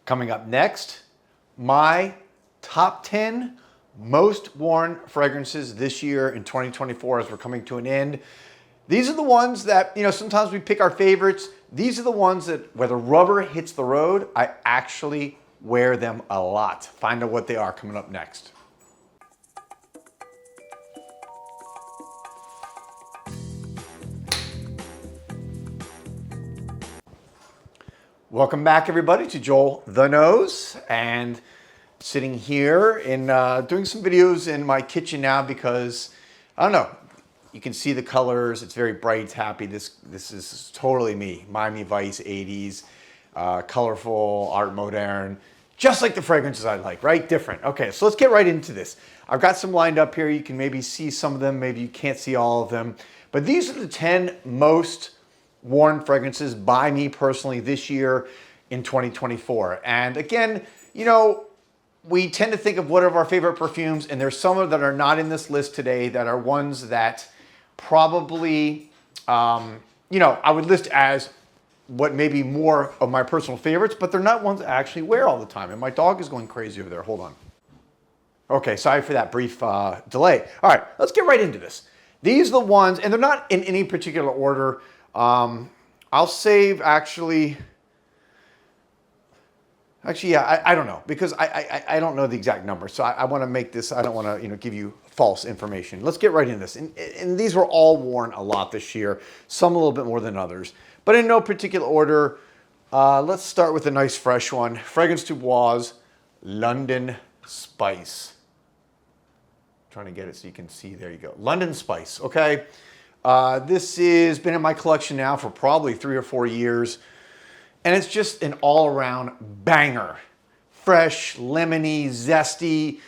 Coming up next, my top 10 most worn fragrances this year in 2024 as we're coming to an end. These are the ones that, sometimes we pick our favorites. These are the ones that, where the rubber hits the road, I actually wear them a lot. Find out what they are coming up next. Welcome back, everybody, to Joel the Nose, and sitting here and doing some videos in my kitchen now because, I don't know, you can see the colors. It's very bright, it's happy. This is totally me. Miami Vice 80s, colorful, art moderne, just like the fragrances I like, right? Different. Okay, so let's get right into this. I've got some lined up here. You can maybe see some of them. Maybe you can't see all of them. But these are the 10 most worn fragrances by me personally this year in 2024. And again, we tend to think of what are our favorite perfumes, and there's some that are not in this list today that are ones that probably, I would list as what may be more of my personal favorites, but they're not ones I actually wear all the time. And my dog is going crazy over there. Hold on. Okay, sorry for that brief delay. All right, let's get right into this. These are the ones, and they're not in any particular order. I'll save actually, yeah, I don't know, because I don't know the exact number. So I want to make this, I don't want to, give you false information. Let's get right into this. And these were all worn a lot this year, some a little bit more than others, but in no particular order. Let's start with a nice fresh one. Fragrance Du Bois London Spice. Trying to get it so you can see, there you go. London Spice, okay. This has been in my collection now for probably 3 or 4 years. And it's just an all-around banger. Fresh, lemony, zesty.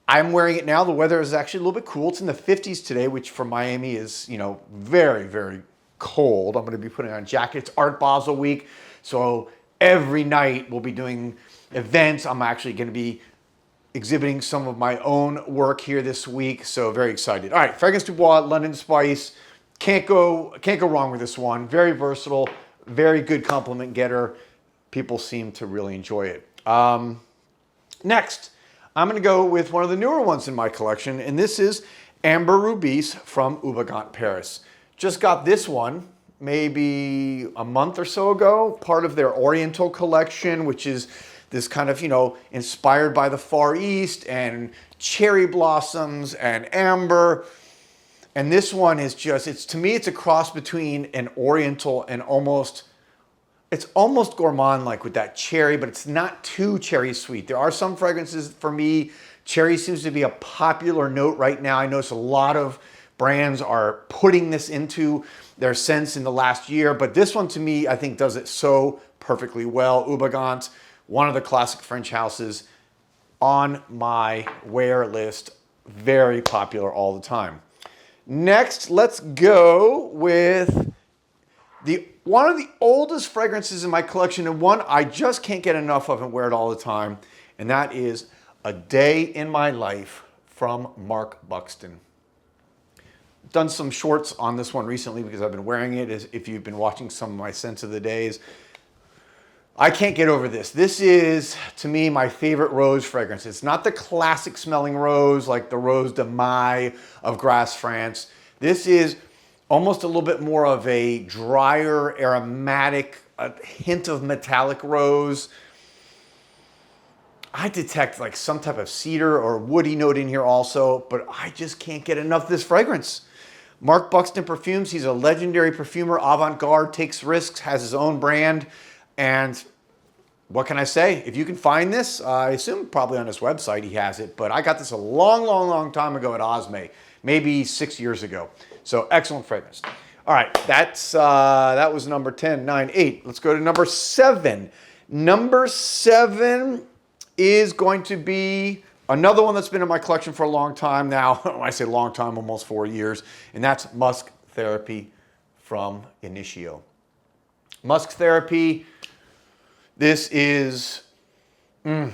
I'm wearing it now. The weather is actually a little bit cool. It's in the 50s today, which for Miami is, very, very cold. I'm going to be putting on a jacket. It's Art Basel week. So every night we'll be doing events. I'm actually going to be exhibiting some of my own work here this week. So very excited. All right, Fragrance Du Bois London Spice. Can't go wrong with this one. Very versatile, very good compliment getter. People seem to really enjoy it. Next, I'm going to go with one of the newer ones in my collection, and this is Amber Rubis from Oubagant Paris. Just got this one maybe a month or so ago, part of their Oriental collection, which is this kind of, inspired by the Far East and cherry blossoms and amber. And this one is just, to me, it's a cross between an Oriental and it's almost gourmand-like with that cherry, but it's not too cherry sweet. There are some fragrances, for me, cherry seems to be a popular note right now. I notice a lot of brands are putting this into their scents in the last year, but this one to me, I think does it so perfectly well. Oubagant, one of the classic French houses, on my wear list, very popular all the time. Next, let's go with one of the oldest fragrances in my collection, and one I just can't get enough of and wear it all the time, and that is A Day in My Life from Mark Buxton. Done some shorts on this one recently because I've been wearing it, as if you've been watching some of my Scents of the Days. I can't get over this. This is, to me, my favorite rose fragrance. It's not the classic smelling rose like the Rose de Mai of Grasse France. This is almost a little bit more of a drier, aromatic, a hint of metallic rose. I detect like some type of cedar or woody note in here also, but I just can't get enough of this fragrance. Mark Buxton Perfumes, he's a legendary perfumer, avant-garde, takes risks, has his own brand. And what can I say? If you can find this, I assume probably on his website he has it, but I got this a long time ago at Osme, maybe 6 years ago. So excellent fragrance. All right, that was number 10, 9, 8. Let's go to number 7. Number 7 is going to be another one that's been in my collection for a long time now. When I say long time, almost 4 years, and that's Musk Therapy from Initio. Musk Therapy. This is a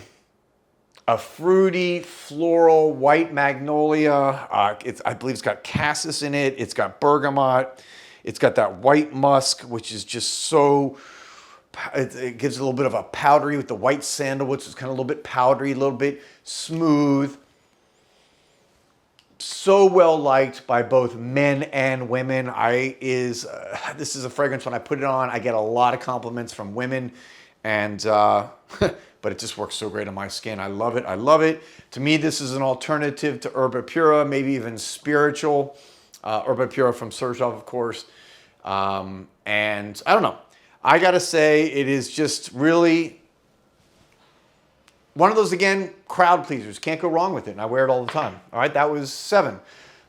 fruity, floral, white magnolia. I believe it's got cassis in it. It's got bergamot. It's got that white musk, which is just so it gives a little bit of a powdery with the white sandalwood. So it's kind of a little bit powdery, a little bit smooth. So well liked by both men and women. This is a fragrance when I put it on, I get a lot of compliments from women, and but it just works so great on my skin. I love it. I love it. To me, this is an alternative to Herba Pura, maybe even spiritual. Herba Pura from Sergov, of course. And I don't know. I gotta say, it is just really one of those, again, crowd pleasers. Can't go wrong with it, and I wear it all the time. All right, that was 7.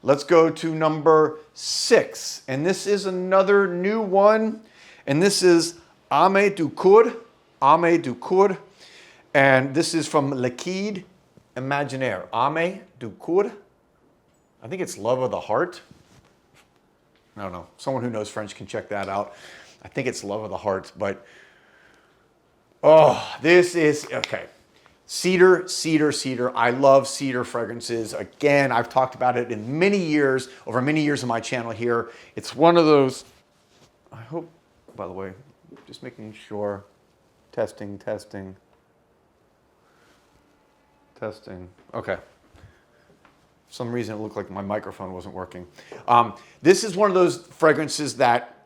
Let's go to number 6. And this is another new one. And this is Ame du Coeur. Ame du Coeur. And this is from Liquide Imaginaire. Ame du Coeur. I think it's Love of the Heart. I don't know. Someone who knows French can check that out. I think it's Love of the Heart, but oh, this is, okay. Cedar, cedar, cedar. I love cedar fragrances. Again, I've talked about it in many years, over many years on my channel here. It's one of those, I hope, by the way, just making sure, testing. Okay. For some reason, it looked like my microphone wasn't working. This is one of those fragrances that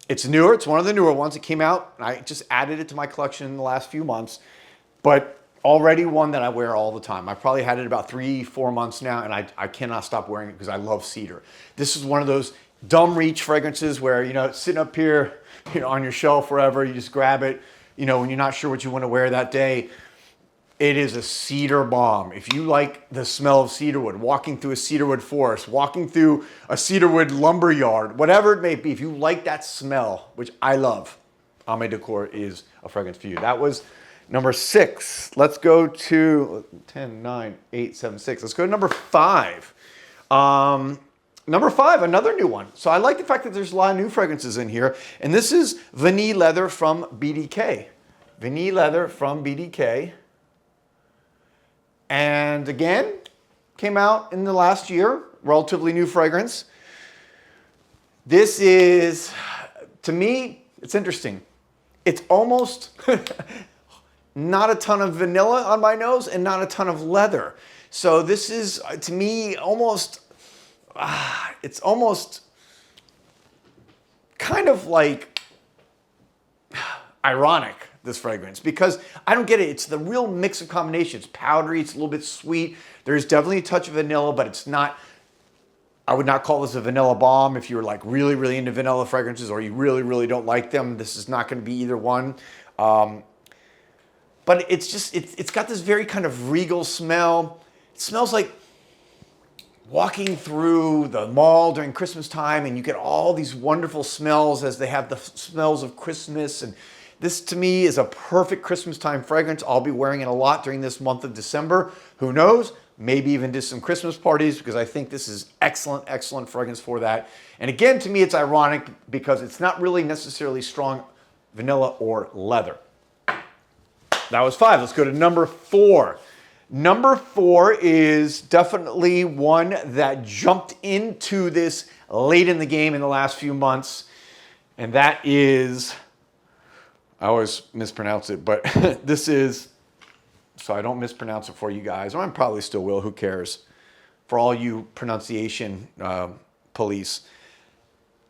it's newer. It's one of the newer ones. It came out, and I just added it to my collection in the last few months, but already one that I wear all the time. I've probably had it about 3-4 months now, and I cannot stop wearing it because I love cedar. This is one of those dumb reach fragrances where, you know, it's sitting up here, you know, on your shelf forever. You just grab it, you know, when you're not sure what you want to wear that day. It is a cedar bomb. If you like the smell of cedarwood, walking through a cedarwood forest, walking through a cedarwood lumber yard, whatever it may be, if you like that smell, which I love, Ame du Coeur is a fragrance for you. That was number 6. Let's go to 10, 9, 8, 7, 6. Let's go to number 5. Number 5, another new one. So I like the fact that there's a lot of new fragrances in here. And this is Vanille Leather from BDK. Vanille Leather from BDK. And again, came out in the last year, relatively new fragrance. This is, to me, it's interesting. It's almost not a ton of vanilla on my nose and not a ton of leather. So this is, to me, almost, it's almost kind of like ironic, this fragrance, because I don't get it. It's the real mix of combination. It's powdery, it's a little bit sweet. There's definitely a touch of vanilla, but it's not, I would not call this a vanilla bomb. If you're like really, really into vanilla fragrances or you really, really don't like them, this is not going to be either one. But it's just, it's got this very kind of regal smell. It smells like walking through the mall during Christmas time, and you get all these wonderful smells as they have the smells of Christmas. And this, to me, is a perfect Christmas time fragrance. I'll be wearing it a lot during this month of December. Who knows? Maybe even do some Christmas parties, because I think this is excellent, excellent fragrance for that. And again, to me, it's ironic because it's not really necessarily strong vanilla or leather. That was 5. Let's go to number 4. Number 4 is definitely one that jumped into this late in the game in the last few months. And that is, I always mispronounce it, but this is, so I don't mispronounce it for you guys, or I probably still will, who cares, for all you pronunciation police.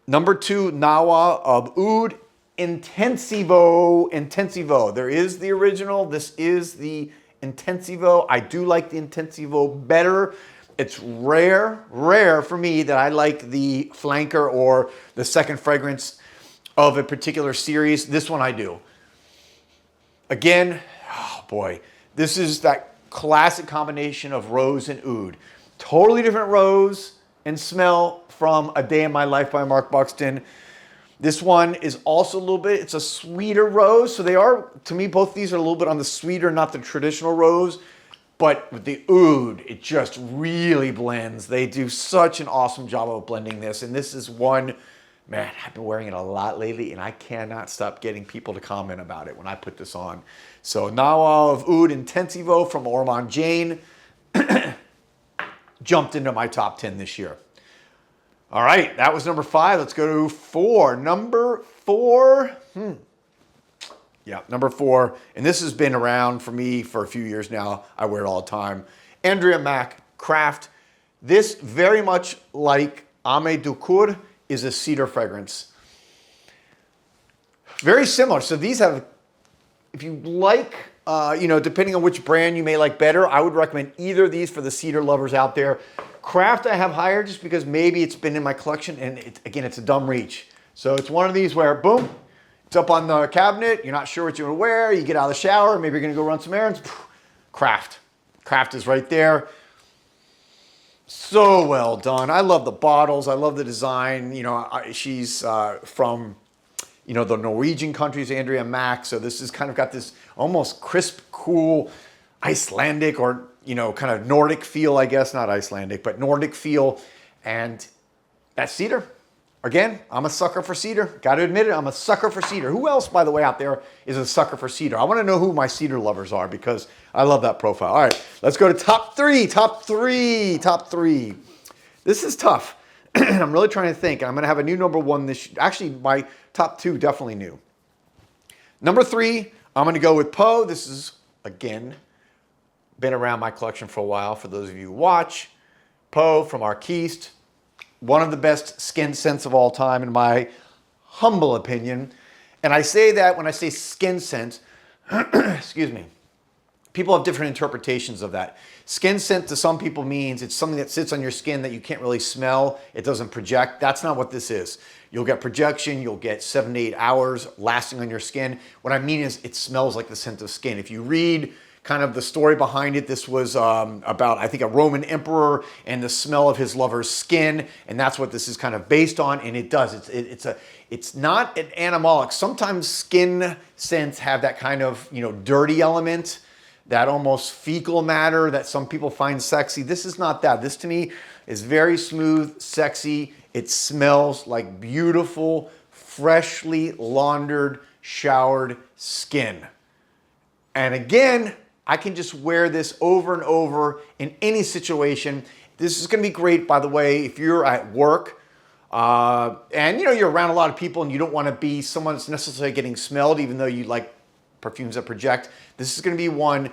Number 2, Nawa of Oud Intensivo. Intensivo. There is the original. This is the Intensivo. I do like the Intensivo better. It's rare for me that I like the flanker or the second fragrance of a particular series. This one I do. Again, oh boy, this is that classic combination of rose and oud. Totally different rose and smell from A Day in My Life by Mark Buxton. This one is also a little bit, it's a sweeter rose. So they are, to me, both these are a little bit on the sweeter, not the traditional rose. But with the oud, it just really blends. They do such an awesome job of blending this. And this is one, man, I've been wearing it a lot lately, and I cannot stop getting people to comment about it when I put this on. So Nawa of Oud Intensivo from Ormond Jane jumped into my top 10 this year. All right, that was number 5. Let's go to 4. Number 4, Yeah, number 4, and this has been around for me for a few years now. I wear it all the time. Andrea Mac Craft. This, very much like Ame Ducour, is a cedar fragrance. Very similar. So these have, if you like, depending on which brand you may like better, I would recommend either of these for the cedar lovers out there. Craft I have higher just because maybe it's been in my collection, and it's a dumb reach. So it's one of these where, boom, it's up on the cabinet, you're not sure what you're gonna wear, you get out of the shower, maybe you're gonna go run some errands, Craft. Craft is right there. So well done. I love the bottles, I love the design. She's from, the Norwegian countries, Andrea Mac, so this has kind of got this almost crisp, cool, Icelandic or, kind of Nordic feel, I guess, not Icelandic, but Nordic feel, and that's cedar. Again, I'm a sucker for cedar. Got to admit it, I'm a sucker for cedar. Who else, by the way, out there is a sucker for cedar? I want to know who my cedar lovers are because I love that profile. All right, let's go to top three. This is tough. I'm really trying to think. I'm going to have a new number 1 actually, my top 2 definitely new. Number 3, I'm going to go with Poe. This is, again, been around my collection for a while. For those of you who watch, Poe from Arquiste. One of the best skin scents of all time, in my humble opinion. And I say that when I say skin scent, excuse me, people have different interpretations of that. Skin scent to some people means it's something that sits on your skin that you can't really smell. It doesn't project. That's not what this is. You'll get projection. You'll get 7 to 8 hours lasting on your skin. What I mean is it smells like the scent of skin. If you read kind of the story behind it, this was about, I think, a Roman emperor and the smell of his lover's skin, and that's what this is kind of based on, and it does. It's not an animalic. Sometimes skin scents have that kind of, dirty element, that almost fecal matter that some people find sexy. This is not that. This, to me, is very smooth, sexy. It smells like beautiful, freshly laundered, showered skin. And again, I can just wear this over and over in any situation. This is going to be great, by the way, if you're at work and you're around a lot of people and you don't want to be someone that's necessarily getting smelled, even though you like perfumes that project. This is going to be one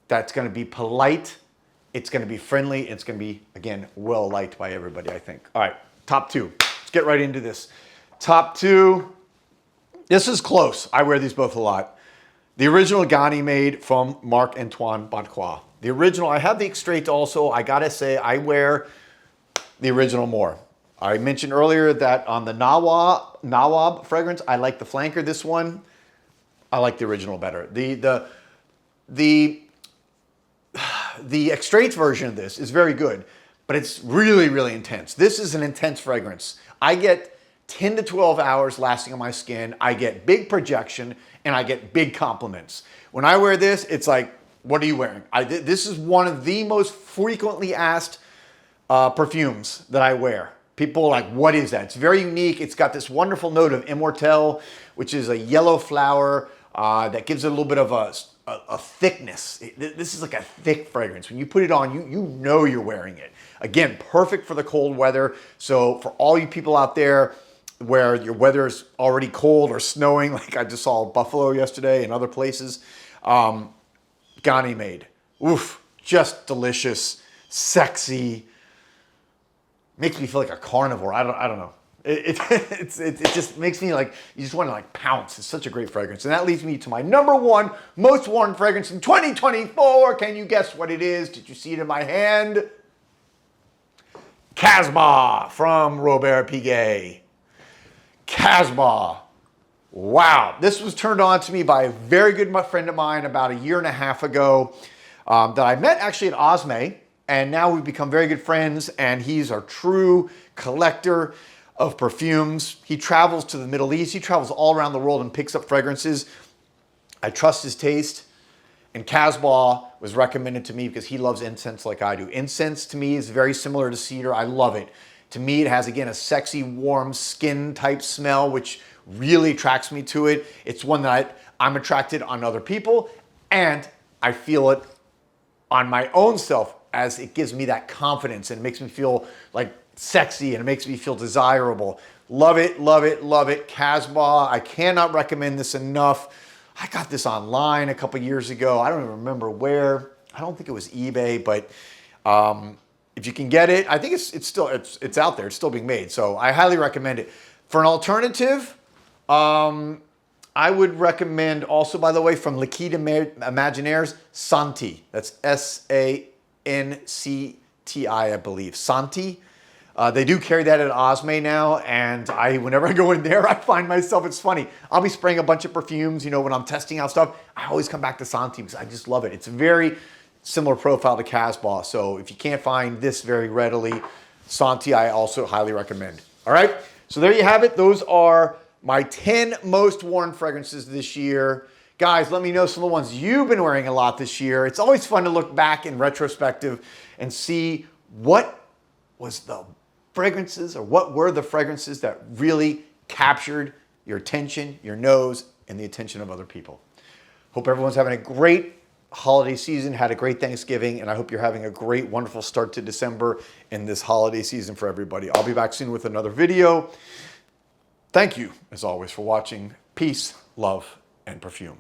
that's going to be polite. It's going to be friendly. It's going to be, again, well liked by everybody, I think. All right, top 2. Let's get right into this. Top 2. This is close. I wear these both a lot. The original Ganymede from Marc-Antoine Bonnequin. The original, I have the Extrait also. I gotta say, I wear the original more. I mentioned earlier that on the Nawab fragrance, I like the flanker. This one, I like the original better. The Extrait version of this is very good, but it's really, really intense. This is an intense fragrance. I get 10 to 12 hours lasting on my skin. I get big projection and I get big compliments. When I wear this, it's like, what are you wearing? This is one of the most frequently asked perfumes that I wear. People are like, what is that? It's very unique. It's got this wonderful note of Immortelle, which is a yellow flower that gives it a little bit of a thickness. This is like a thick fragrance. When you put it on, you know you're wearing it. Again, perfect for the cold weather. So for all you people out there where your weather is already cold or snowing, like I just saw Buffalo yesterday and other places, Ganymede, oof, just delicious, sexy, makes me feel like a carnivore. I don't know. It just makes me like, you just want to like pounce. It's such a great fragrance. And that leads me to my number 1 most worn fragrance in 2024. Can you guess what it is? Did you see it in my hand? Casbah from Robert Piguet. Casbah. Wow. This was turned on to me by a very good friend of mine about a year and a half ago that I met actually at Osme. And now we've become very good friends, and he's a true collector of perfumes. He travels to the Middle East. He travels all around the world and picks up fragrances. I trust his taste. And Casbah was recommended to me because he loves incense like I do. Incense to me is very similar to cedar. I love it. To me, it has, again, a sexy, warm skin type smell, which really attracts me to it. It's one that I'm attracted on other people, and I feel it on my own self as it gives me that confidence and makes me feel like sexy and it makes me feel desirable. Love it, love it, love it. Casbah, I cannot recommend this enough. I got this online a couple years ago. I don't even remember where. I don't think it was eBay, but if you can get it, I think it's still out there. It's still being made, so I highly recommend it. For an alternative, I would recommend also, by the way, from Liquide Imaginaires, Santi. That's S-A-N-C-T-I, I believe. Santi. They do carry that at Osme now, and whenever I go in there, I find myself, it's funny, I'll be spraying a bunch of perfumes, you know, when I'm testing out stuff, I always come back to Santi because I just love it. It's a very similar profile to Casbah, so if you can't find this very readily, Santi I also highly recommend. All right, so there you have it. Those are my 10 most worn fragrances this year. Guys, let me know some of the ones you've been wearing a lot this year. It's always fun to look back in retrospective and see what was the fragrances, or what were the fragrances that really captured your attention, your nose, and the attention of other people. Hope everyone's having a great holiday season, had a great Thanksgiving, and I hope you're having a great, wonderful start to December in this holiday season for everybody. I'll be back soon with another video. Thank you, as always, for watching. Peace, love, and perfume.